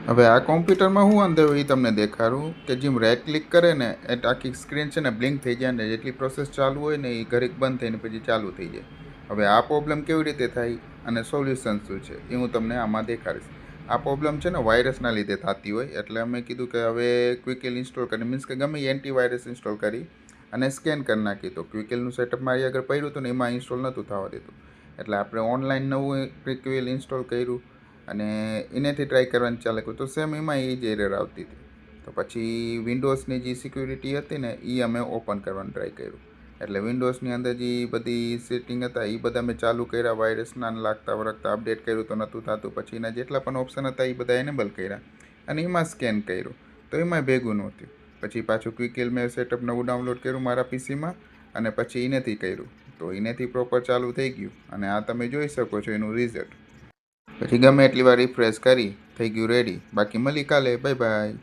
હવે આ કોમ્પ્યુટરમાં હું અંદર એ તમને દેખાડું કે જેમ રાઈટ ક્લિક કરે ને એ આખી સ્ક્રીન છે ને બ્લિંક થઈ જાય ને જેટલી પ્રોસેસ ચાલુ હોય ને એ ઘડીક બંધ થઈને પછી ચાલુ થઈ જાય. હવે આ પ્રોબ્લેમ કેવી રીતે થાય અને સોલ્યુશન શું છે એ હું તમને આમાં દેખાડીશ. આ પ્રોબ્લેમ છે ને વાયરસના લીધે થતી હોય, એટલે અમે કીધું કે હવે ક્વિકલ ઇન્સ્ટોલ કરી, મીન્સ કે ગમે એન્ટીવાયરસ ઇન્સ્ટોલ કરી અને સ્કેન કરી નાખી. તો ક્વિકલનું સેટઅપ મારી આગળ પડ્યું હતું ને એમાં ઇન્સ્ટોલ નહોતું થવા દેતું, એટલે આપણે ઓનલાઈન નવું ક્વિકલ ઇન્સ્ટોલ કર્યું અને એનેથી ટ્રાય કરવાની ચાલે કર્યું તો સેમ એમાં એ જ એરર આવતી હતી. તો પછી વિન્ડોઝની જે સિક્યુરિટી હતી ને એ અમે ઓપન કરવાનું ટ્રાય કર્યું. એટલે વિન્ડોઝની અંદર જે બધી સેટિંગ હતા એ બધા મેં ચાલુ કર્યા, વાયરસના લાગતા વળગતા અપડેટ કર્યું તો નહોતું થતું. પછી એના જેટલા પણ ઓપ્શન હતા એ બધા એનેબલ કર્યા અને એમાં સ્કેન કર્યું તો એમાં ભેગું નહોતું. પછી પાછું ક્વિકલ મેં સેટઅપ નવું ડાઉનલોડ કર્યું મારા પીસીમાં અને પછી એનેથી કર્યું તો એનેથી પ્રોપર ચાલુ થઈ ગયું અને આ તમે જોઈ શકો છો એનું રિઝલ્ટ. પછી ગમે એટલી વાર રિફ્રેશ કરી થઈ ગયું રેડી. બાકી મળી કાલે. Bye bye.